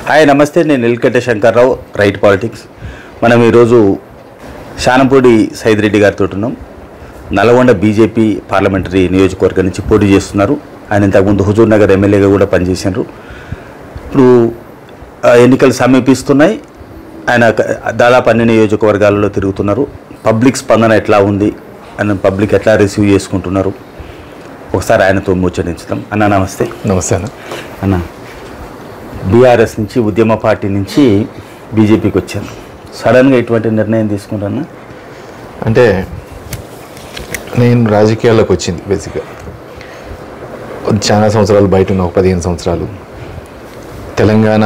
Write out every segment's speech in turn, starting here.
Hi నమస్తే, నేను నిల్కట్ట Shankarrao, right politics. మనం ఈరోజు శానంపూడి సైదిరెడ్డి గారితో ఉన్నాం. నల్గొండ బీజేపీ పార్లమెంటరీ నియోజకవర్గం నుంచి పోటీ చేస్తున్నారు. ఆయన ఇంతకుముందు హుజూర్ నగర్ ఎమ్మెల్యేగా కూడా పనిచేశారు. ఇప్పుడు ఎన్నికలు సమీపిస్తున్నాయి. ఆయన దాదాపు అన్ని నియోజకవర్గాలలో తిరుగుతున్నారు. పబ్లిక్ స్పందన ఎట్లా ఉంది, ఆయన పబ్లిక్ ఎట్లా రిసీవ్ చేసుకుంటున్నారు, ఒకసారి ఆయనతో ముచ్చటించుదాం. అన్న నమస్తే. నమస్తే అన్న, బీఆర్ఎస్ నుంచి ఉద్యమ పార్టీ నుంచి బీజేపీకి వచ్చాను. సడన్గా ఇటువంటి నిర్ణయం తీసుకుంటాను. అంటే నేను రాజకీయాల్లోకి వచ్చింది బేసిక్గా చాలా సంవత్సరాలు బయట ఉన్న, ఒక 15 సంవత్సరాలు తెలంగాణ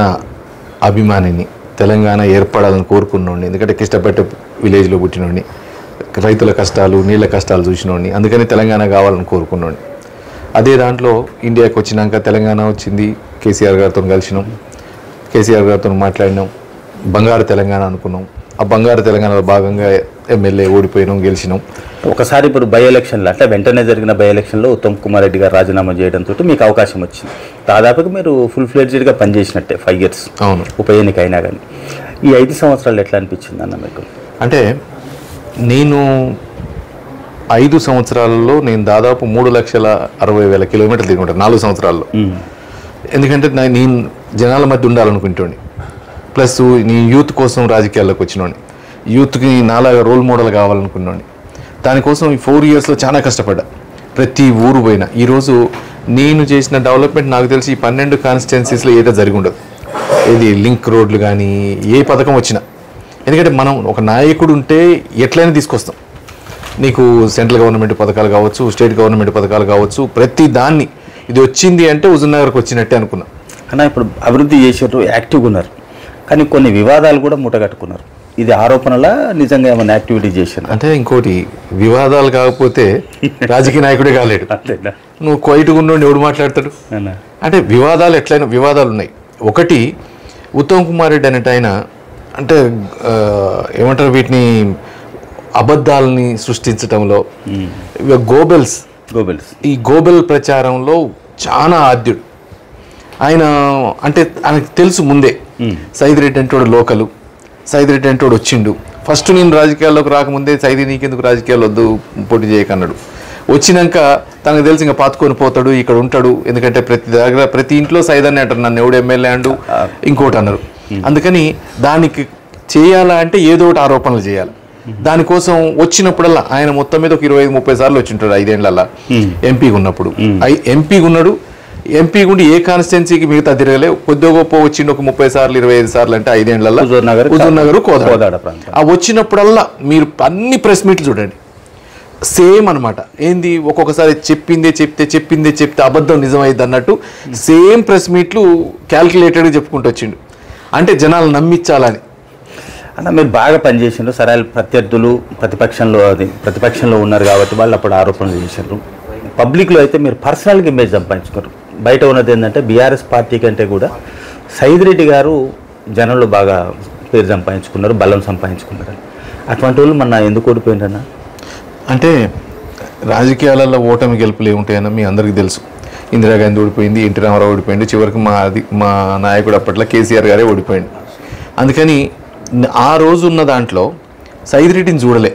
అభిమానిని, తెలంగాణ ఏర్పడాలని కోరుకున్నోడిని. ఎందుకంటే కిష్టపట్టే విలేజ్లో పుట్టినోడిని, రైతుల కష్టాలు నీళ్ళ కష్టాలు చూసినోడిని, అందుకని తెలంగాణ కావాలని కోరుకున్నోడిని. అదే దాంట్లో ఇండియాకి వచ్చినాక తెలంగాణ వచ్చింది, కేసీఆర్ గారితో కలిసినాం, కేసీఆర్ గారితో మాట్లాడినాం, బంగారు తెలంగాణ అనుకున్నాం. ఆ బంగారు తెలంగాణలో భాగంగా ఎమ్మెల్యే ఓడిపోయినాం, గెలిచినాం. ఒకసారి ఇప్పుడు బై ఎలక్షన్లో, అంటే వెంటనే జరిగిన బై ఎలక్షన్లో ఉత్తమ్ కుమార్ రెడ్డి గారు రాజీనామా చేయడంతో మీకు అవకాశం వచ్చింది. దాదాపుగా మీరు ఫుల్ ఫ్లెడ్జ్డ్గా పనిచేసినట్టే 5 years. అవును. ఉప ఎన్నిక అయినా కానీ ఈ 5 సంవత్సరాలు ఎట్లా అనిపించింది అన్న మీకు? అంటే నేను 5 సంవత్సరాలలో నేను దాదాపు 3,60,000 కిలోమీటర్లు తిరుగుంటాను 4 సంవత్సరాల్లో. ఎందుకంటే నేను జనాల మధ్య ఉండాలనుకుంటోండి. ప్లస్ నేను యూత్ కోసం రాజకీయాల్లోకి వచ్చినోండి, యూత్కి నాలాగా రోల్ మోడల్ కావాలనుకున్నాండి. దానికోసం ఈ 4 yearsలో చాలా కష్టపడ్డా, ప్రతి ఊరు పోయినా. ఈరోజు నేను చేసిన డెవలప్మెంట్ నాకు తెలిసి ఈ 12 కాన్స్టిట్యున్సీస్లో ఏదో జరిగి ఉండదు. ఏది లింక్ రోడ్లు కానీ ఏ పథకం వచ్చినా, ఎందుకంటే మనం ఒక నాయకుడు ఉంటే ఎట్లయినా తీసుకొస్తాం. నీకు సెంట్రల్ గవర్నమెంట్ పథకాలు కావచ్చు, స్టేట్ గవర్నమెంట్ పథకాలు కావచ్చు, ప్రతి దాన్ని ఇది వచ్చింది అంటే హుజూర్ నగర్కి వచ్చినట్టే అనుకున్నా. అన్న, ఇప్పుడు అభివృద్ధి చేసారు, యాక్టివ్గా ఉన్నారు, కానీ కొన్ని వివాదాలు కూడా మూటగట్టుకున్నారు. ఇది ఆరోపణలా నిజంగా ఏమైనా యాక్టివిటీ చేశారు? అంటే ఇంకోటి, వివాదాలు కాకపోతే రాజకీయ నాయకుడే కాలేడు. నువ్వు క్వైట్గా ఉన్నోడు ఎవడు మాట్లాడతాడు? అంటే వివాదాలు ఎట్లయినా వివాదాలు ఉన్నాయి. ఒకటి, ఉత్తమ్ కుమార్ రెడ్డి అనేట ఆయన అంటే ఏమంటారు వీటిని, అబద్ధాలని సృష్టించడంలో గోబెల్స్ ఈ గోబెల్ ప్రచారంలో చాలా ఆద్యుడు ఆయన. అంటే ఆయనకు తెలుసు ముందే సైదిరెడ్డి అంటోడు లోకలు, సైదిరెడ్డి అంటోడు వచ్చిండు. ఫస్ట్ నేను రాజకీయాల్లోకి రాకముందే సైది నీకెందుకు రాజకీయాలు వద్దు, పోటీ చేయకన్నాడు. వచ్చినాక తనకు తెలిసి ఇంకా పాతుకొని పోతాడు, ఇక్కడ ఉంటాడు. ఎందుకంటే ప్రతి దగ్గర ప్రతి ఇంట్లో సైదాన్ని అంటారు, నన్ను ఎవడు ఎమ్మెల్యే అండు, ఇంకోటి అన్నారు. అందుకని దానికి చేయాలా అంటే ఏదో ఒకటి ఆరోపణలు చేయాలి. దానికోసం వచ్చినప్పుడల్లా ఆయన మొత్తం మీద ఒక 25-30 సార్లు వచ్చింటాడు 5 ఏళ్లలో. ఎంపీగా ఉన్నప్పుడు ఎంపీగా ఉన్నాడు. ఎంపీగా ఉండి ఏ కాన్స్టిట్యున్సీకి మిగతా తిరగలే. కొద్దిగా గొప్ప వచ్చిండు ఒక 30 సార్లు 25 సార్లు, అంటే 5 ఏళ్లలో హుజూర్ నగర్ కోదాడ. ఆ వచ్చినప్పుడల్లా మీరు అన్ని ప్రెస్ మీట్లు చూడండి, సేమ్ అనమాట. ఏంది, ఒక్కొక్కసారి చెప్తే అబద్ధం నిజమైంది అన్నట్టు సేమ్ ప్రెస్ మీట్లు క్యాల్కులేటెడ్గా చెప్పుకుంటూ వచ్చిండు. అంటే జనాలు నమ్మించాలని. అన్న, మీరు బాగా పనిచేసిండ్రు. సరైన ప్రత్యర్థులు ప్రతిపక్షంలో ఉన్నారు కాబట్టి వాళ్ళు అప్పుడు ఆరోపణలు చేశారు. పబ్లిక్లో అయితే మీరు పర్సనల్గా ఇమేజ్ సంపాదించుకున్నారు. బయట ఉన్నది ఏంటంటే బీఆర్ఎస్ పార్టీ కంటే కూడా సైదిరెడ్డి గారు జనంలో బాగా పేరు సంపాదించుకున్నారు, బలం సంపాదించుకున్నారు. అటువంటి వాళ్ళు మన ఎందుకు ఓడిపోయిందన్న? అంటే రాజకీయాలలో ఓటమి గెలుపులు ఏముంటాయన్న మీ అందరికీ తెలుసు. ఇందిరాగాంధీ ఓడిపోయింది, ఎన్టీ రామారావు ఓడిపోయింది, చివరికి మా నాయకుడు అప్పట్లో కేసీఆర్ గారే ఓడిపోయింది. అందుకని ఆ రోజు ఉన్న దాంట్లో సైదిరెడ్డిని చూడలే.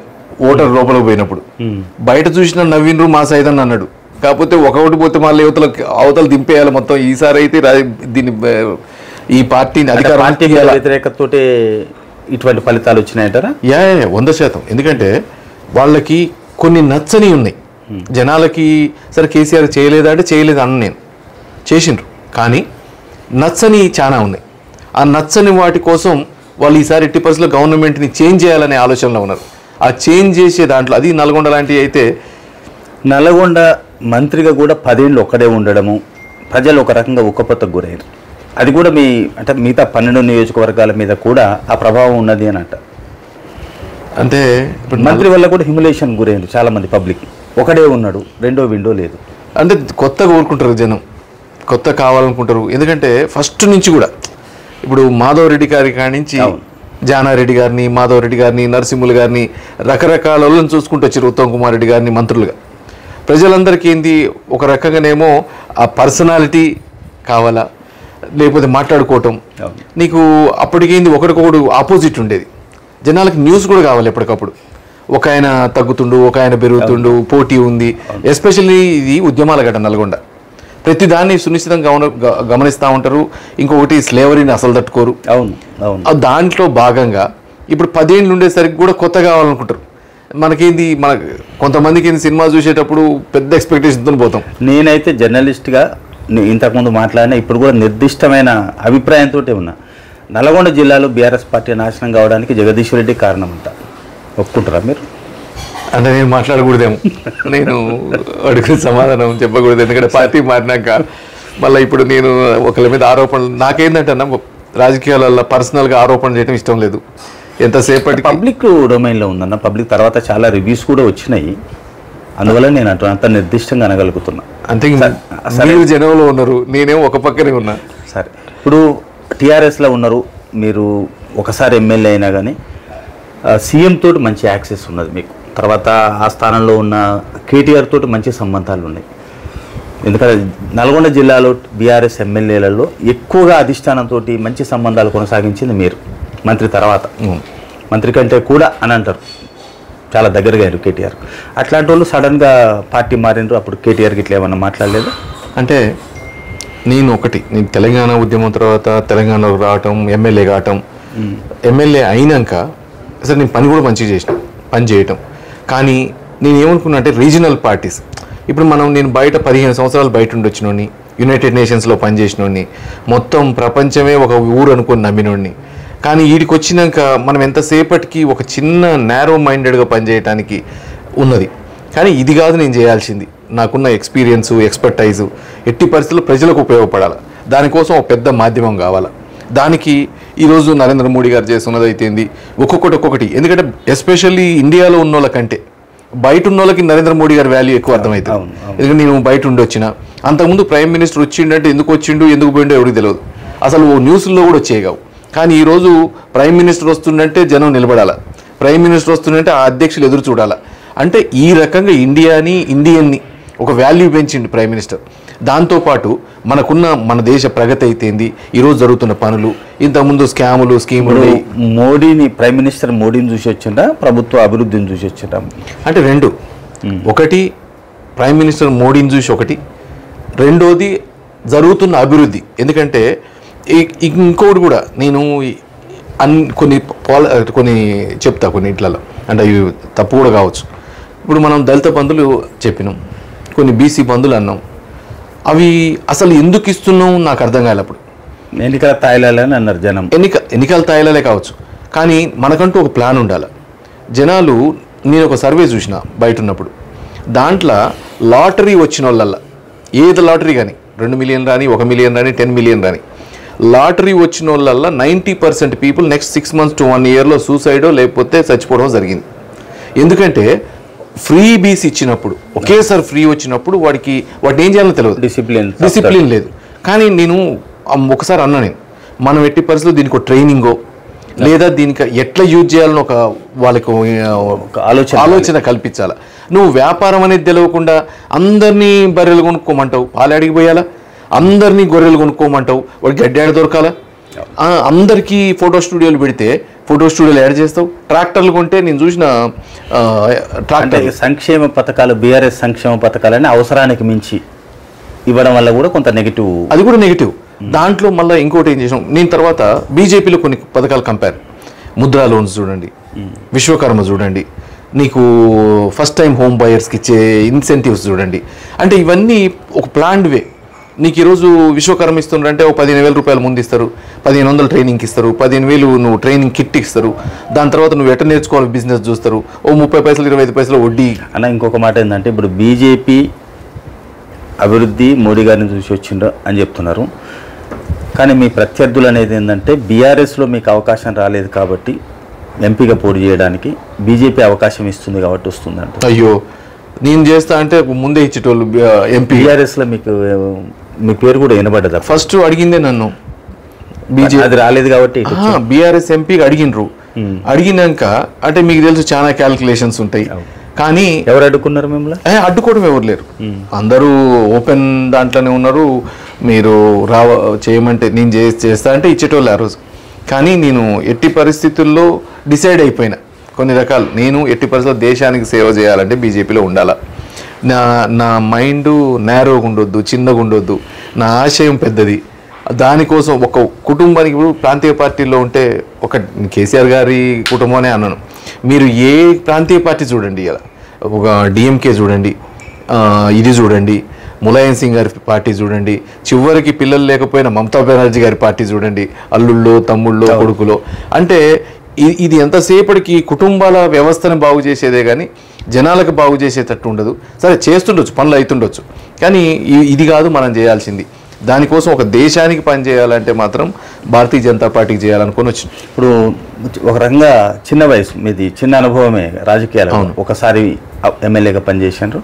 ఓటర్ లోపలికి పోయినప్పుడు బయట చూసిన నవ్విండ్రు మా సైదన్ అన్నాడు. కాకపోతే ఒక ఓటు పోతే మళ్ళీ అవతల దింపేయాలి మొత్తం. ఈసారి అయితే దీన్ని ఈ పార్టీని వ్యతిరేకతోటే ఇటువంటి ఫలితాలు వచ్చినాయంటారా? 100%. ఎందుకంటే వాళ్ళకి కొన్ని నచ్చని ఉన్నాయి జనాలకి. సరే కేసీఆర్ చేయలేదా అంటే చేయలేదు అన్న, నేను చేసిండ్రు, కానీ నచ్చని చాలా ఉన్నాయి. ఆ నచ్చని వాటి కోసం వాళ్ళు ఈసారి 80% గవర్నమెంట్ని చేంజ్ చేయాలనే ఆలోచనలో ఉన్నారు. ఆ చేంజ్ చేసే దాంట్లో అది నల్గొండ లాంటివి అయితే, నల్గొండ మంత్రిగా కూడా 10 ఏళ్ళు ఒక్కడే ఉండడము, ప్రజలు ఒక రకంగా ఉక్కపోతకు గురయ్యారు. అది కూడా అంటే మిగతా 12 నియోజకవర్గాల మీద కూడా ఆ ప్రభావం ఉన్నది అని అంట. అంటే మంత్రి వల్ల కూడా హ్యూమిలేషన్ గురైంది చాలామంది పబ్లిక్. ఒకడే ఉన్నాడు, రెండో విండో లేదు. అంటే కొత్తగా కోరుకుంటారు జనం, కొత్త కావాలనుకుంటారు. ఎందుకంటే ఫస్ట్ నుంచి కూడా ఇప్పుడు మాధవ్ రెడ్డి గారి కాడి నుంచి జానారెడ్డి గారిని, మాధవ్ రెడ్డి గారిని, నరసింహులు గారిని, రకరకాల వాళ్ళని చూసుకుంటూ వచ్చారు. ఉత్తమ్ కుమార్ రెడ్డి గారిని మంత్రులుగా. ప్రజలందరికీ ఏంది, ఒక రకంగానేమో ఆ పర్సనాలిటీ కావాలా, లేకపోతే మాట్లాడుకోవటం. నీకు అప్పటికేంది ఒకరికొకడు ఆపోజిట్ ఉండేది. జనాలకు న్యూస్ కూడా కావాలి ఎప్పటికప్పుడు. ఒక ఆయన తగ్గుతుండు, ఒక ఆయన పెరుగుతుండు, పోటీ ఉంది. ఎస్పెషల్లీ ఇది ఉద్యమాల గడ్డ నల్గొండ. ప్రతి దాన్ని సునిశ్చితంగా గమనిస్తూ ఉంటారు. ఇంకొకటి స్లేవరీని అసలు తట్టుకోరు. దాంట్లో భాగంగా ఇప్పుడు 10 ఏళ్ళు ఉండేసరికి కూడా కొత్త కావాలనుకుంటారు. మనకేంది కొంతమందికి సినిమా చూసేటప్పుడు పెద్ద ఎక్స్పెక్టేషన్తో పోతాం. నేనైతే జర్నలిస్ట్గా ఇంతకుముందు మాట్లాడినా ఇప్పుడు కూడా నిర్దిష్టమైన అభిప్రాయంతో ఉన్నా. నల్గొండ జిల్లాలో బీఆర్ఎస్ పార్టీ నాశనం కావడానికి జగదీశ్వర్ రెడ్డి కారణం అంట. ఒప్పుకుంటారా మీరు? అంటే నేను మాట్లాడకూడదేమో, నేను అడుగుతున్న సమాధానం చెప్పకూడదు. ఎందుకంటే పార్టీ మారినాక మళ్ళీ ఇప్పుడు నేను ఒకరి మీద ఆరోపణలు, నాకేందంటే అన్న రాజకీయాలలో పర్సనల్గా ఆరోపణ చేయడం ఇష్టం లేదు. ఎంతసేపటి పబ్లిక్ డొమైన్లో ఉందన్న, పబ్లిక్ తర్వాత చాలా రివ్యూస్ కూడా వచ్చినాయి. అందువల్ల నేను అంత నిర్దిష్టంగా అనగలుగుతున్నా. అంతే. మీరు జనంలో ఉన్నారు, నేనేమో ఒక పక్కనే ఉన్నా. సరే, ఇప్పుడు టీఆర్ఎస్లో ఉన్నారు మీరు, ఒకసారి ఎమ్మెల్యే అయినా కానీ సీఎం తోటి మంచి యాక్సెస్ ఉన్నది మీకు. తర్వాత ఆ స్థానంలో ఉన్న కేటీఆర్ తోటి మంచి సంబంధాలు ఉన్నాయి. ఎందుకంటే నల్గొండ జిల్లాలో బీఆర్ఎస్ ఎమ్మెల్యేలలో ఎక్కువగా అధిష్టానంతో మంచి సంబంధాలు కొనసాగించింది మీరు మంత్రి తర్వాత. మంత్రి కంటే కూడా అని అంటారు, చాలా దగ్గరగా అయ్యారు కేటీఆర్. అట్లాంటి వాళ్ళు సడన్గా పార్టీ మారినారు. అప్పుడు కేటీఆర్కి ఇట్లా ఏమన్నా మాట్లాడలేదు? అంటే నేను తెలంగాణ ఉద్యమం తర్వాత తెలంగాణలో రావటం, ఎమ్మెల్యే కావటం, ఎమ్మెల్యే అయినాక అసలు నేను పని కూడా మంచిగా చేసిన, పని చేయటం. కానీ నేను ఏమనుకున్నా అంటే రీజనల్ పార్టీస్, ఇప్పుడు నేను బయట 15 సంవత్సరాలు బయట ఉండొచ్చినోడిని, యునైటెడ్ నేషన్స్లో పనిచేసినోడిని, మొత్తం ప్రపంచమే ఒక ఊరు అనుకుని నమ్మినోడిని. కానీ వీడికి వచ్చినాక మనం ఎంతసేపటికి ఒక చిన్న నేరో మైండెడ్గా పనిచేయడానికి ఉన్నది. కానీ ఇది కాదు నేను చేయాల్సింది. నాకున్న ఎక్స్పీరియన్సు, ఎక్స్పర్టైజు ఎట్టి పరిస్థితుల్లో ప్రజలకు ఉపయోగపడాలి. దానికోసం ఒక పెద్ద మాధ్యమం కావాలి. దానికి ఈరోజు నరేంద్ర మోడీ గారు చేస్తున్నది అయితేంది, ఒక్కొక్కటి. ఎందుకంటే ఎస్పెషల్లీ ఇండియాలో ఉన్న వాళ్ళకంటే బయట ఉన్న వాళ్ళకి నరేంద్ర మోడీ గారి వాల్యూ ఎక్కువ అర్థమవుతుంది. ఎందుకంటే నేను బయట ఉండి వచ్చిన, అంతకుముందు ప్రైమ్ మినిస్టర్ వచ్చిండంటే ఎందుకు వచ్చిండు, ఎందుకు పోయిండో ఎవరికి తెలియదు. అసలు న్యూస్లో కూడా వచ్చేయగావు. కానీ ఈరోజు ప్రైమ్ మినిస్టర్ వస్తుందంటే జనం నిలబడాలి, ప్రైమ్ మినిస్టర్ వస్తుందంటే ఆ అధ్యక్షులు ఎదురు చూడాలి. అంటే ఈ రకంగా ఇండియన్ని ఒక వాల్యూ పెంచిండు ప్రైమ్ మినిస్టర్. దాంతోపాటు మన దేశ ప్రగతి అయితేంది, ఈరోజు జరుగుతున్న పనులు, ఇంతకుముందు స్కాములు, స్కీములు. ప్రైమ్ మినిస్టర్ మోడీని చూసి వచ్చిందా, ప్రభుత్వ అభివృద్ధిని చూసి వచ్చిందా? అంటే రెండు. ఒకటి ప్రైమ్ మినిస్టర్ మోడీని చూసి, ఒకటి రెండోది జరుగుతున్న అభివృద్ధి. ఎందుకంటే ఇంకోటి కూడా నేను కొన్ని చెప్తా, కొన్ని ఇట్లలో అంటే అవి తప్పు కూడా కావచ్చు. ఇప్పుడు మనం దళిత బంధులు చెప్పినాం, కొన్ని బీసీ బంధులు అన్నాం. అవి అసలు ఎందుకు ఇస్తున్నాం నాకు అర్థం కాలే. అప్పుడు ఎన్నికల తాయిలాలని అన్నారు జనం. ఎన్నికల తాయిలాలే కావచ్చు, కానీ మనకంటూ ఒక ప్లాన్ ఉండాలి. జనాలు, నేను ఒక సర్వే చూసిన బయట ఉన్నప్పుడు, దాంట్లో లాటరీ వచ్చిన వాళ్ళల్లా, ఏది లాటరీ కానీ 2 మిలియన్ రాని, 1 మిలియన్ రాని, 10 మిలియన్ రాని, లాటరీ వచ్చిన వాళ్ళల్లా 90% పీపుల్ నెక్స్ట్ 6 months to 1 yearలో సూసైడో లేకపోతే చచ్చిపోవడం జరిగింది. ఎందుకంటే ఫ్రీ బీస్ ఇచ్చినప్పుడు, ఒకేసారి ఫ్రీ వచ్చినప్పుడు వాటిని ఏం చేయాలో తెలియదు, డిసిప్లిన్ లేదు. కానీ నేను ఒకసారి అన్నా, మనం ఎట్టి పరిస్థితుల్లో దీనికి ఒక ట్రైనింగో లేదా దీనికి ఎట్లా యూజ్ చేయాలని ఒక వాళ్ళకు ఆలోచన కల్పించాలి. నువ్వు వ్యాపారం అనేది తెలియకుండా అందరినీ బర్రెలు కొనుక్కోమంటావు, పాలు అడిగి పోయాలా, అందరినీ గొర్రెలు కొనుక్కోమంటావు, వాడికి గడ్డి ఆడ దొరకాలా. అందరికీ ఫోటో స్టూడియోలు పెడితే ఫోటో స్టూడియోలు యాడ్ చేస్తావు. ట్రాక్టర్లు కొంటే నేను చూసిన ట్రాక్టర్ సంక్షేమ పథకాలు, బీఆర్ఎస్ సంక్షేమ పథకాలని అవసరానికి మించి ఇవ్వడం వల్ల కూడా కొంత నెగిటివ్, అది కూడా నెగిటివ్. దాంట్లో మళ్ళీ ఇంకోటి ఏం చేసాం, నేను తర్వాత బీజేపీలో కొన్ని పథకాలు కంపేర్, ముద్రా లోన్స్ చూడండి, విశ్వకర్మ చూడండి, నీకు ఫస్ట్ టైం హోమ్ బయర్స్కి ఇచ్చే ఇన్సెంటివ్స్ చూడండి. అంటే ఇవన్నీ ఒక ప్లాన్డ్ వే. నీకు ఈరోజు విశ్వకర్మ ఇస్తున్నారంటే ఓ 15,000 రూపాయలు ముందు ఇస్తారు, 1,500 ట్రైనింగ్కి ఇస్తారు, 15,000 నువ్వు ట్రైనింగ్ కిట్ ఇస్తారు. దాని తర్వాత నువ్వు ఎట్లా నేర్చుకోవాలి బిజినెస్ చూస్తారు, ఓ 30 పైసలు 25 పైసలు వడ్డీ. అన్న ఇంకొక మాట ఏంటంటే, ఇప్పుడు బీజేపీ అభివృద్ధి మోడీ గారిని చూసి వచ్చిండ్రు అని చెప్తున్నారు. కానీ మీ ప్రత్యర్థులు అనేది ఏంటంటే, బీఆర్ఎస్లో మీకు అవకాశం రాలేదు కాబట్టి ఎంపీగా పోటీ చేయడానికి బీజేపీ అవకాశం ఇస్తుంది కాబట్టి వస్తుందంట. అయ్యో, నేను చేస్తా అంటే ముందే ఇచ్చేటోళ్ళు ఎంపీ. బీఆర్ఎస్లో మీకు మీ పేరు కూడా వినబడ్డదా? ఫస్ట్ అడిగిందే నన్ను, బీజేపీ అది రాలేదు కాబట్టి బీఆర్ఎస్ ఎంపీకి అడిగినరు. అడిగినాక అంటే మీకు తెలుసు చాలా క్యాలిక్యులేషన్స్ ఉంటాయి. కానీ ఎవరు అడ్డుకున్నారు మిమ్మల్ని? అడ్డుకోవడం ఎవరు లేరు, అందరూ ఓపెన్ దాంట్లోనే ఉన్నారు. మీరు చేయమంటే నేను చేస్తా అంటే ఇచ్చేటోళ్ళు ఆ రోజు. కానీ నేను ఎట్టి పరిస్థితుల్లో డిసైడ్ అయిపోయినా కొన్ని రకాలు. నేను ఎట్టి పరిస్థితుల్లో దేశానికి సేవ చేయాలంటే బీజేపీలో ఉండాలా. నా మైండ్ నేరోగా ఉండొద్దు, చిన్నగా ఉండొద్దు, నా ఆశయం పెద్దది. దానికోసం ఒక కుటుంబానికి ఇప్పుడు ప్రాంతీయ పార్టీలో ఉంటే ఒక కేసీఆర్ గారి కుటుంబమే అన్నాను. మీరు ఏ ప్రాంతీయ పార్టీ చూడండి, ఇలా ఒక డిఎంకే చూడండి, ఇది చూడండి, ములాయం సింగ్ గారి పార్టీ చూడండి, చివరికి పిల్లలు లేకపోయినా మమతా బెనర్జీ గారి పార్టీ చూడండి, అల్లుళ్ళో తమ్ముళ్ళో కొడుకులో. అంటే ఇది ఎంతసేపటికి కుటుంబాల వ్యవస్థను బాగు చేసేదే కానీ జనాలకు బాగు చేసేటట్టు ఉండదు. సరే చేస్తుండొచ్చు, పనులు అవుతుండొచ్చు, కానీ ఇది కాదు మనం చేయాల్సింది. దానికోసం ఒక దేశానికి పని చేయాలంటే మాత్రం భారతీయ జనతా పార్టీకి చేయాలనుకొని వచ్చింది. ఇప్పుడు ఒక రకంగా చిన్న వయసు మీది, చిన్న అనుభవమే రాజకీయాలు. ఒకసారి ఎమ్మెల్యేగా పనిచేశారు,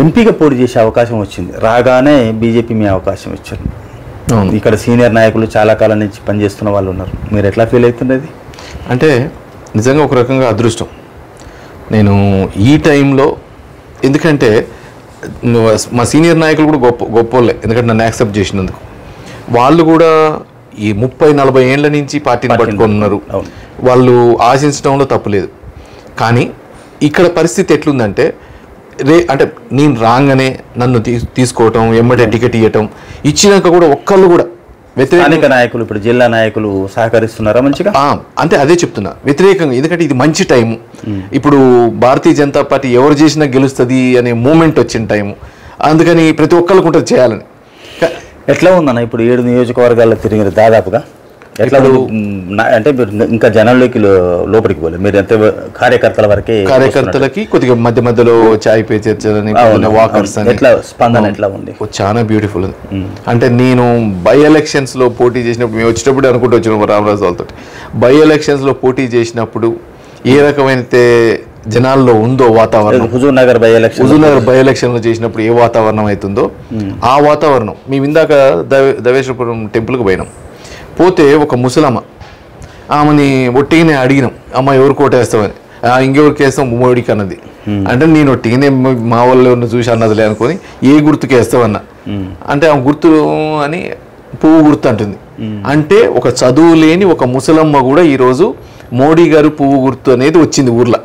ఎంపీగా పోటీ చేసే అవకాశం వచ్చింది. రాగానే బీజేపీ మీ అవకాశం ఇచ్చారు. ఇక్కడ సీనియర్ నాయకులు చాలా కాలం నుంచి పనిచేస్తున్న వాళ్ళు ఉన్నారు. మీరు ఎట్లా ఫీల్ అవుతున్నది? అంటే నిజంగా ఒక రకంగా అదృష్టం. నేను ఈ టైంలో, ఎందుకంటే మా సీనియర్ నాయకులు కూడా గొప్పోళ్ళే, ఎందుకంటే నన్ను యాక్సెప్ట్ చేసినందుకు. వాళ్ళు కూడా ఈ 30-40 ఏళ్ల నుంచి పార్టీని పట్టుకొని ఉన్నారు. వాళ్ళు ఆశించడంలో తప్పులేదు. కానీ ఇక్కడ పరిస్థితి ఎట్లుందంటే, అంటే నేను రాగానే నన్ను తీసుకోవటం, ఎమ్మటే టికెట్ ఇవ్వటం, ఇచ్చినాక కూడా ఒక్కళ్ళు కూడా వ్యతిరేక నాయకులు, ఇప్పుడు జిల్లా నాయకులు సహకరిస్తున్నారా మంచిగా? అంటే అదే చెప్తున్నా, వ్యతిరేకంగా. ఎందుకంటే ఇది మంచి టైము. ఇప్పుడు భారతీయ జనతా పార్టీ ఎవరు చేసినా గెలుస్తుంది అనే మూమెంట్ వచ్చిన టైము. అందుకని ప్రతి ఒక్కరికి ఉంటుంది చేయాలని. ఎట్లా ఉందన్న ఇప్పుడు 7 నియోజకవర్గాల్లో తిరిగిన దాదాపుగా? ఎట్లా అంటే మీరు ఇంకా జనంలోకి లోపలికి పోలేదు, మీరు ఎంత కార్యకర్తల వరకే? కార్యకర్తలకి కొద్దిగా మధ్య మధ్యలో చాయ్ పే చర్చలని, వాకర్స్ అని. ఎట్లా స్పందన ఎట్లా ఉంది? చాలా బ్యూటిఫుల్ ఉంది. అంటే నేను బై ఎలక్షన్స్లో పోటీ చేసినప్పుడు, మేము వచ్చేటప్పుడు అనుకుంటూ వచ్చినాము రామరాజు వాళ్ళతో, బై ఎలక్షన్స్లో పోటీ చేసినప్పుడు ఏ రకమైన జనాల్లో ఉందో వాతావరణం, హుజూర్ నగర్ బై ఎలక్షన్లో చేసినప్పుడు ఏ వాతావరణం అవుతుందో ఆ వాతావరణం. మేము ఇందాక దవేశ్వరపురం టెంపుల్కి పోయినాం. పోతే ఒక ముసలమ్మ, ఆమెని ఒట్టిగానే అడిగినాం, అమ్మ ఎవరు కోటేస్తామని. ఇంకెవరికి వేస్తాం, మోడీకి అన్నది. అంటే నేను ఒట్టిగానే మా వాళ్ళు చూసి అన్నదిలే అనుకొని ఏ గుర్తుకి వేస్తామన్నా అంటే ఆమె గుర్తు అని పువ్వు గుర్తు అంటుంది. అంటే ఒక చదువు లేని ఒక ముసలమ్మ కూడా ఈరోజు మోడీ గారు పువ్వు గుర్తు అనేది వచ్చింది ఊర్లో.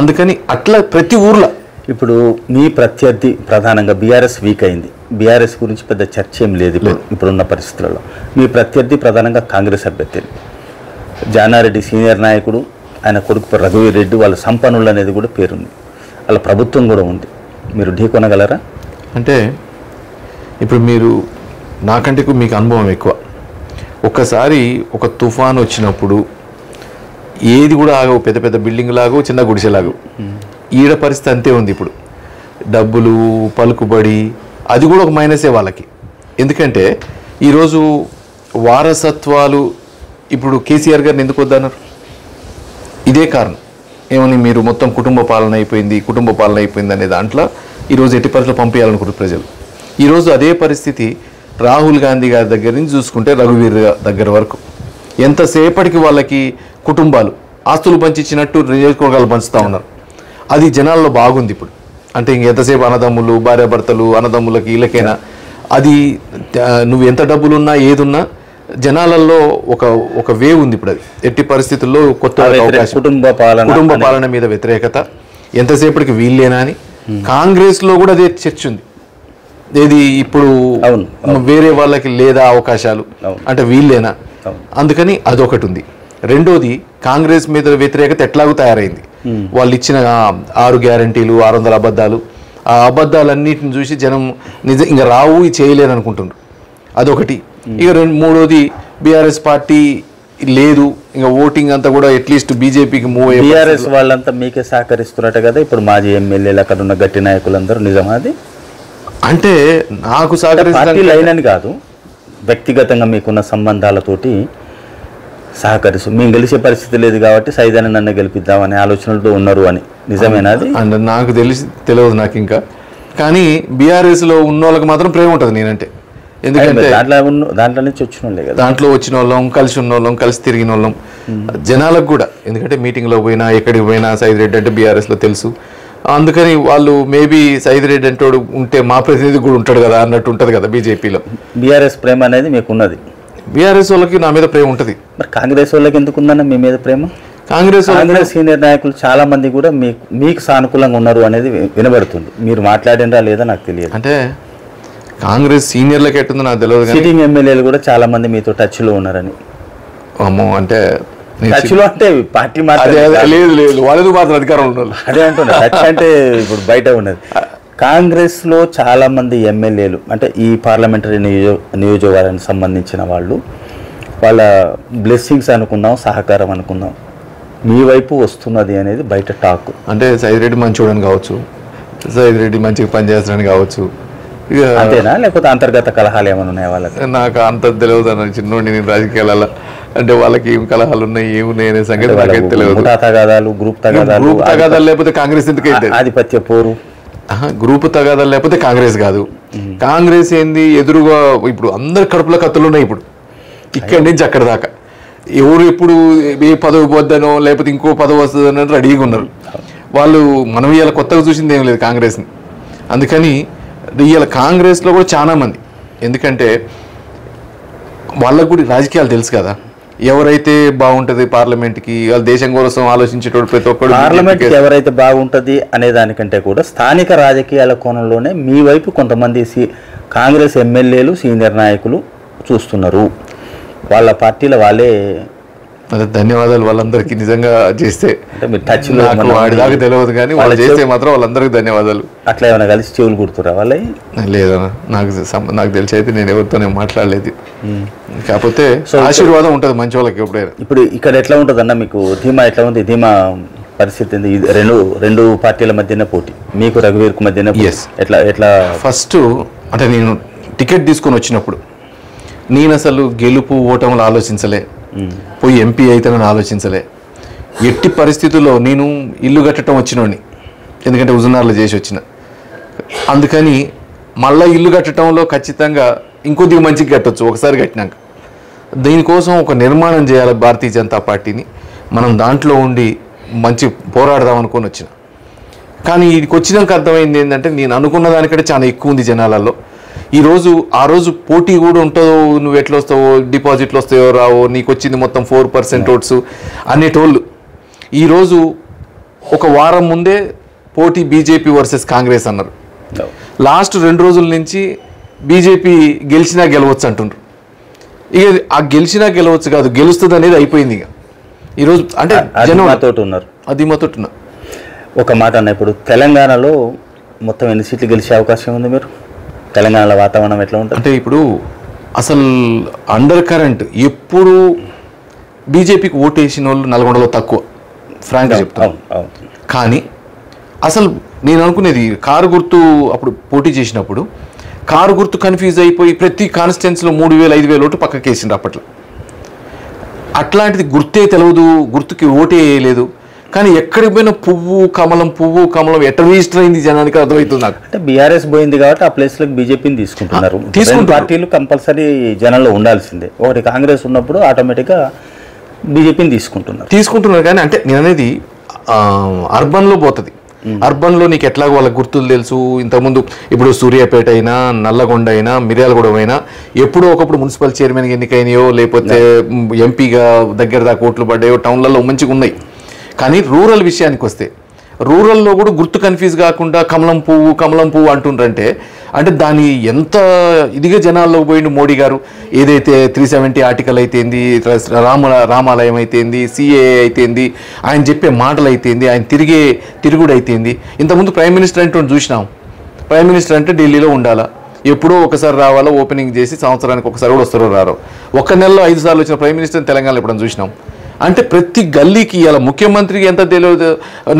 అందుకని అట్లా ప్రతి ఊర్లో ఇప్పుడు మీ ప్రత్యర్థి ప్రధానంగా బీఆర్ఎస్ వీక్ అయింది. బీఆర్ఎస్ గురించి పెద్ద చర్చ ఏం లేదు ఇప్పుడున్న పరిస్థితులలో. మీ ప్రత్యర్థి ప్రధానంగా కాంగ్రెస్ అభ్యర్థి జానారెడ్డి, సీనియర్ నాయకుడు, ఆయన కొడుకు రఘువీర్ రెడ్డి, వాళ్ళ సంపన్నులు అనేది కూడా పేరుంది, వాళ్ళ ప్రభుత్వం కూడా ఉంది. మీరు ఢీకొనగలరా? అంటే ఇప్పుడు మీరు నాకంటే మీకు అనుభవం ఎక్కువ. ఒక్కసారి ఒక తుఫాన్ వచ్చినప్పుడు ఏది కూడా ఆగవు, పెద్ద పెద్ద బిల్డింగ్ లాగవు, చిన్న గుడిసెలాగవు. ఈడ పరిస్థితి అంతే ఉంది. ఇప్పుడు డబ్బులు, పలుకుబడి, అది కూడా ఒక మైనసే వాళ్ళకి. ఎందుకంటే ఈరోజు వారసత్వాలు, ఇప్పుడు కేసీఆర్ గారిని ఎందుకు వద్దన్నారు? ఇదే కారణం. ఏమని మీరు మొత్తం కుటుంబ పాలన అయిపోయింది అనే దాంట్లో ఈరోజు ఎట్టి పరిస్థితుల్లో పంపించాలనుకుంటారు ప్రజలు. ఈరోజు అదే పరిస్థితి రాహుల్ గాంధీ గారి దగ్గర నుంచి చూసుకుంటే రఘువీర్ దగ్గర వరకు ఎంతసేపటికి వాళ్ళకి కుటుంబాలు ఆస్తులు పంచిచ్చినట్టు నియోజకవర్గాలు పంచుతూ ఉన్నారు. అది జనాల్లో బాగుంది ఇప్పుడు. అంటే ఎంతసేపు అన్నదమ్ములు, భార్యాభర్తలు, అన్నదమ్ములకి వీళ్ళకైనా అది నువ్వు ఎంత డబ్బులున్నా ఏదున్నా జనాలలో ఒక వేవ్ ఉంది ఇప్పుడు. అది ఎట్టి పరిస్థితుల్లో కొత్త అవకాశం. కుటుంబ పాలన మీద వ్యతిరేకత ఎంతసేపటికి వీళ్ళేనా అని కాంగ్రెస్లో కూడా అదే చర్చ ఉంది. ఏది ఇప్పుడు వేరే వాళ్ళకి లేదా అవకాశాలు అంటే వీళ్ళేనా, అందుకని అదొకటి ఉంది. రెండోది కాంగ్రెస్ మీద వ్యతిరేకత ఎట్లాగూ తయారైంది. వాళ్ళు ఇచ్చిన 6 గ్యారంటీలు, 600 అబద్ధాలు, ఆ అబద్ధాలన్నిటిని చూసి జనం ఇంకా రావు, చేయలేరు అనుకుంటున్నారు. అదొకటి. ఇక మూడోది బీఆర్ఎస్ పార్టీ లేదు, ఇంకా ఓటింగ్ అంతా కూడా అట్లీస్ట్ బీజేపీకి మూవ్ అయ్యి. బీఆర్ఎస్ వాళ్ళంతా మీకే సహకరిస్తున్నట్టు కదా ఇప్పుడు మాజీ ఎమ్మెల్యేలు, అక్కడ ఉన్న గట్టి నాయకులందరూ. నిజమా అది? అంటే నాకు పార్టీ లైన్ అని కాదు, వ్యక్తిగతంగా మీకున్న సంబంధాలతోటి సహకరిస్తూ మేము గెలిచే పరిస్థితి లేదు కాబట్టి సైదాన్ని నన్ను గెలిపిద్దామనే ఆలోచనలతో ఉన్నారు అని. నిజమేనా అది? అంటే నాకు తెలియదు నాకు ఇంకా. కానీ బీఆర్ఎస్లో ఉన్న వాళ్ళకి మాత్రం ప్రేమ ఉంటుంది నేనంటే. ఎందుకంటే దాంట్లో నుంచి వచ్చిన వాళ్ళే కదా, దాంట్లో వచ్చిన వాళ్ళం, కలిసి ఉన్న వాళ్ళం, కలిసి తిరిగిన వాళ్ళం జనాలకు కూడా. ఎందుకంటే మీటింగ్లో పోయినా, ఎక్కడికి పోయినా సైద్ రెడ్డి అంటే బీఆర్ఎస్లో తెలుసు. అందుకని వాళ్ళు మేబీ సైదిరెడ్డి అంటోడు ఉంటే మా ప్రతినిధి కూడా ఉంటాడు కదా అన్నట్టు ఉంటుంది కదా బీజేపీలో. బీఆర్ఎస్ ప్రేమ అనేది మీకు ఉన్నది, బీఆర్ఎస్ వాళ్ళకి నా మీద ప్రేమ ఉంటుంది. మరి కాంగ్రెస్ వాళ్ళకి ఎందుకు ఉందన్న మీ మీద ప్రేమ? కాంగ్రెస్ సీనియర్ నాయకులు చాలా మంది కూడా మీకు సానుకూలంగా ఉన్నారు అనేది వినబడుతుంది. మీరు మాట్లాడినరా లేదా నాకు తెలియదు. అంటే కాంగ్రెస్ సీనియర్లకి ఎట్టుందో నాకు తెలియదు. సిట్టింగ్ ఎమ్మెల్యేలు కూడా చాలా మంది మీతో టచ్లో ఉన్నారని. అమ్మో, అంటే టచ్లో అంటే పార్టీ లేదు వాళ్ళది మాత్రం అధికారం ఉన్నారు. అదే అంటున్నా, టచ్ అంటే ఇప్పుడు బయట ఉన్నది. కాంగ్రెస్లో చాలా మంది ఎమ్మెల్యేలు అంటే ఈ పార్లమెంటరీ నియోజకవర్గానికి సంబంధించిన వాళ్ళు వాళ్ళ బ్లెస్సింగ్స్ అనుకుందాం, సహకారం అనుకుందాం, మీ వైపు వస్తున్నది అనేది బయట టాక్. అంటే సైదిరెడ్డి మంచోడని కావచ్చు, సైదిరెడ్డి మంచిగా పనిచేస్తాడని కావచ్చు, అంతేనా లేకపోతే అంతర్గత కలహాలు ఏమైనా ఉన్నాయా వాళ్ళకి? నాకు అంత తెలియదు అన్న. చిన్నోడి నేను రాజకీయాల అంటే వాళ్ళకి ఏం కలహాలు ఉన్నాయి ఏమున్నాయి అనే సంగతి నాకైతే తెలియదు. గ్రూప్ తగాదాలు లేకపోతే కాంగ్రెస్ ఎందుకైతే ఆధిపత్య పోరు, గ్రూప్ తగాదాలు లేకపోతే కాంగ్రెస్ కాదు. కాంగ్రెస్ ఏంది ఎదురుగా ఇప్పుడు అందరి కడుపులో కత్తులు ఉన్నాయి. ఇప్పుడు ఇక్కడి నుంచి అక్కడ దాకా ఎవరు ఎప్పుడు ఏ పదవి పోద్దనో లేకపోతే ఇంకో పదవి వస్తుందనో రెడీగా ఉన్నారు వాళ్ళు. మనం ఇవాళ కొత్తగా చూసింది ఏం లేదు కాంగ్రెస్ని. అందుకని ఇవాళ కాంగ్రెస్లో కూడా చాలా మంది, ఎందుకంటే వాళ్ళకు కూడా రాజకీయాలు తెలుసు కదా, ఎవరైతే బాగుంటుంది పార్లమెంట్కి, వాళ్ళ దేశం కోసం ఆలోచించేటోడు ప్రతి ఒక్కరు పార్లమెంట్కి ఎవరైతే బాగుంటుంది అనే దానికంటే కూడా స్థానిక రాజకీయాల కోణంలోనే మీ వైపు కొంతమంది కాంగ్రెస్ ఎమ్మెల్యేలు సీనియర్ నాయకులు చూస్తున్నారు. వాళ్ళ పార్టీలో వాళ్ళే. అదే ధన్యవాదాలు వాళ్ళందరికీ. నిజంగా చేస్తే అంటే మీరు టచ్ వాడి దాకా తెలియదు కానీ వాళ్ళు చేస్తే మాత్రం వాళ్ళందరికీ ధన్యవాదాలు. అట్లా ఏమైనా కలిసి చెవులు కుడుతురా వాళ్ళ? లేదన్నా, నాకు తెలిసి అయితే నేను ఎవరితోనే మాట్లాడలేదు. కాకపోతే ఆశీర్వాదం ఉంటుంది మంచి వాళ్ళకి ఎప్పుడైనా. ఇప్పుడు ఇక్కడ ఎట్లా ఉంటుంది అన్న మీకు ధీమా ఎట్లా ఉంది? ధీమా పరిస్థితి ఏంది? రెండు పార్టీల మధ్యన పోటీ, మీకు రఘువీర్కు మధ్యన ఎట్లా? ఫస్ట్ అంటే నేను టికెట్ తీసుకొని వచ్చినప్పుడు నేను అసలు గెలుపు ఓటములు ఆలోచించలే, పోయి ఎంపీ అయితేనని ఆలోచించలే. ఎట్టి పరిస్థితుల్లో నేను ఇల్లు కట్టడం వచ్చినోడిని, ఎందుకంటే హుజూర్నగర్లో చేసి వచ్చిన. అందుకని మళ్ళీ ఇల్లు కట్టడంలో ఖచ్చితంగా ఇంకొద్దిగా మంచిగా కట్టవచ్చు ఒకసారి కట్టినాక. దీనికోసం ఒక నిర్మాణం చేయాలి భారతీయ జనతా పార్టీని, మనం దాంట్లో ఉండి మంచి పోరాడదాం అనుకొని వచ్చిన. కానీ ఇదికి వచ్చినాక అర్థమైంది ఏంటంటే నేను అనుకున్న దానికంటే చాలా ఎక్కువ ఉంది జనాలలో. ఆ రోజు పోటీ కూడా ఉంటుందో, నువ్వు ఎట్లా వస్తావో, డిపాజిట్లు వస్తాయో రావో, నీకు వచ్చింది మొత్తం 4% ఓట్స్ అనేటోళ్ళు ఈరోజు ఒక వారం ముందే పోటీ బీజేపీ వర్సెస్ కాంగ్రెస్ అన్నారు. లాస్ట్ 2 రోజుల నుంచి బీజేపీ గెలిచినా గెలవచ్చు అంటున్నారు. ఇక ఆ గెలిచినా గెలవచ్చు కాదు, గెలుస్తుంది అనేది అయిపోయింది. ఇక ఈరోజు అంటే జనంతో ఉన్నారు, అది మాతోటి ఉన్నారు. ఒక మాట అన్న, ఇప్పుడు తెలంగాణలో మొత్తం ఎన్ని సీట్లు గెలిచే అవకాశం ఉంది? మీరు తెలంగాణలో వాతావరణం ఎట్లా ఉంటుంది అంటే ఇప్పుడు అసలు అండర్ కరెంట్ ఎప్పుడు బీజేపీకి ఓటు వేసిన వాళ్ళు నల్గొండలో తక్కువ, ఫ్రాంక్గా చెప్తాను. కానీ అసలు నేను అనుకునేది కారు గుర్తు అప్పుడు పోటీ చేసినప్పుడు కారు గుర్తు కన్ఫ్యూజ్ అయిపోయి ప్రతి కాన్స్టిట్యున్సీలో 3,000-5,000 ఓటు పక్కకి వేసిండ్రు అప్పట్లో. అట్లాంటిది గుర్తే తెలియదు, గుర్తుకి ఓటే వేయలేదు. కానీ ఎక్కడికి పోయినా పువ్వు కమలం ఎట్ట రిజిస్టర్ అయింది జనానికి అర్థమవుతుంది నాకు. అంటే బీఆర్ఎస్ పోయింది కాబట్టి ఆ ప్లేస్లో బీజేపీని తీసుకుంటున్నారు. పార్టీలు కంపల్సరీ జనంలో ఉండాల్సిందే. ఒకటి కాంగ్రెస్ ఉన్నప్పుడు ఆటోమేటిక్గా బీజేపీని తీసుకుంటున్నారు. కానీ అంటే నేను అనేది అర్బన్లో పోతుంది. అర్బన్లో నీకు ఎట్లాగో వాళ్ళకి గుర్తులు తెలుసు. ఇంతకుముందు ఇప్పుడు సూర్యాపేట అయినా, నల్లగొండ అయినా, మిర్యాలగూడెం అయినా ఎప్పుడో ఒకప్పుడు మున్సిపల్ చైర్మన్ ఎన్నికైనాయో లేకపోతే ఎంపీగా దగ్గర దాకా ఓట్లు పడ్డాయో టౌన్లలో మంచిగా ఉన్నాయి. కానీ రూరల్ విషయానికి వస్తే రూరల్లో కూడా గుర్తు కన్ఫ్యూజ్ కాకుండా కమలం పువ్వు అంటుండ్రంటే అంటే దాని ఎంత ఇదిగా జనాల్లో పోయిండు మోడీ గారు. ఏదైతే 370 ఆర్టికల్ అయితేంది, రామాలయం అయితేంది, సిఏఏ అయితేంది, ఆయన చెప్పే మాటలు అయితేంది, ఆయన తిరుగుడు అయితేంది. ఇంతకుముందు ప్రైమ్ మినిస్టర్ అంటే చూసినాం. ప్రైమ్ మినిస్టర్ అంటే ఢిల్లీలో ఉండాలా, ఎప్పుడో ఒకసారి రావాలా, ఓపెనింగ్ చేసి సంవత్సరానికి ఒకసారి కూడా వస్తారో రారో. ఒక నెలలో 5 సార్లు వచ్చిన ప్రైమ్ మినిస్టర్ తెలంగాణలో ఎప్పుడైనా చూసినాం. అంటే ప్రతి గల్లీకి ఇలా ముఖ్యమంత్రికి ఎంత తెలియదు.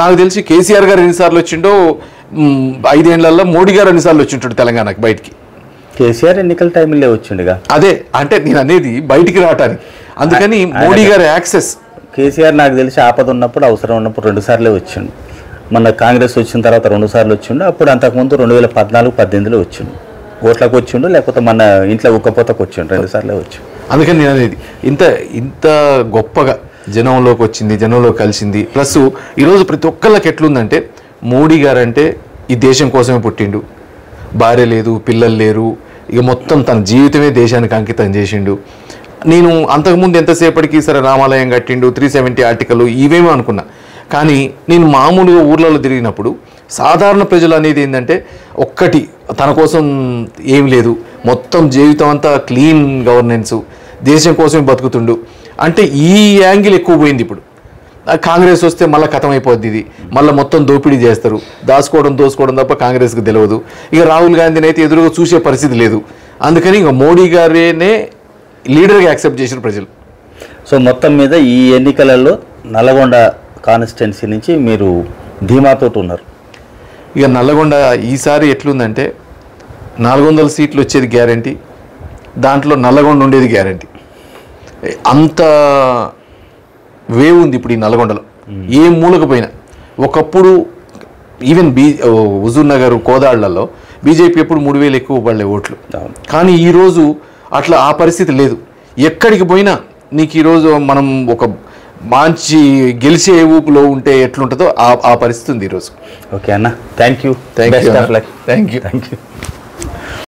నాకు తెలిసి కేసీఆర్ గారు ఎన్నిసార్లు వచ్చిండో 5 ఏళ్లలో మోడీ గారు ఎన్నిసార్లు వచ్చింటాడు తెలంగాణకి బయటికి. కేసీఆర్ ఎన్నికల టైంలో వచ్చిండుగా. అదే అంటే నేను అనేది బయటికి రావటానికి. అందుకని మోడీ గారు యాక్సెస్. కేసీఆర్ నాకు తెలిసి ఆపద ఉన్నప్పుడు, అవసరం ఉన్నప్పుడు 2 సార్లే వచ్చిండు. మన కాంగ్రెస్ వచ్చిన తర్వాత 2 సార్లు వచ్చిండు. అప్పుడు అంతకుముందు 2014-18లో వచ్చిండు. ఓట్లకు వచ్చిండు, లేకపోతే మన ఇంట్లో ఉక్కపోతకు వచ్చిండు. 2 సార్లే వచ్చిండు. అందుకని నేను అనేది ఇంత గొప్పగా జనంలోకి వచ్చింది, జనంలో కలిసింది. ప్లస్ ఈరోజు ప్రతి ఒక్కళ్ళకి ఎట్లుందంటే మోడీ గారు అంటే ఈ దేశం కోసమే పుట్టిండు, భార్య లేదు, పిల్లలు లేరు, ఇక మొత్తం తన జీవితమే దేశానికి అంకితం చేసిండు. నేను అంతకుముందు ఎంతసేపటికి సరే రామాలయం కట్టిండు, 370 ఆర్టికల్ ఇవేమో అనుకున్నా. కానీ నేను మామూలుగా ఊర్లలో తిరిగినప్పుడు సాధారణ ప్రజలు అనేది ఏంటంటే ఒక్కటి తన కోసం ఏం లేదు, మొత్తం జీవితం అంతా క్లీన్ గవర్నెన్స్, దేశం కోసమే బతుకుతుండు అంటే ఈ యాంగిల్ ఎక్కువ పోయింది. ఇప్పుడు కాంగ్రెస్ వస్తే మళ్ళీ కథమైపోద్ది, ఇది మళ్ళీ మొత్తం దోపిడీ చేస్తారు, దోసుకోవడం తప్ప కాంగ్రెస్కి తెలియదు. ఇక రాహుల్ గాంధీని అయితే ఎదురుగా చూసే పరిస్థితి లేదు. అందుకని ఇక మోడీ గారేనే లీడర్గా యాక్సెప్ట్ చేసిన ప్రజలు. సో మొత్తం మీద ఈ ఎన్నికలలో నల్గొండ కాన్స్టిట్యున్సీ నుంచి మీరు ధీమాతో ఉన్నారు. ఇక నల్లగొండ ఈసారి ఎట్లుందంటే 400 సీట్లు వచ్చేది గ్యారంటీ, దాంట్లో నల్లగొండ ఉండేది గ్యారంటీ. అంత వేవ్ ఉంది ఇప్పుడు ఈ నల్గొండలో, ఏ మూలకు పోయినా. ఒకప్పుడు ఈవెన్ హుజూర్ నగర్, కోదాళ్లలో బీజేపీ ఎప్పుడు 3000 ఎక్కువ పడలే ఓట్లు. కానీ ఈరోజు అట్లా ఆ పరిస్థితి లేదు. ఎక్కడికి పోయినా నీకు ఈరోజు మనం ఒక మంచి గెలిచే ఊపులో ఉంటే ఎట్లుంటుందో ఆ పరిస్థితి ఉంది ఈరోజు. ఓకే అన్న, థ్యాంక్ యూ. Thank you.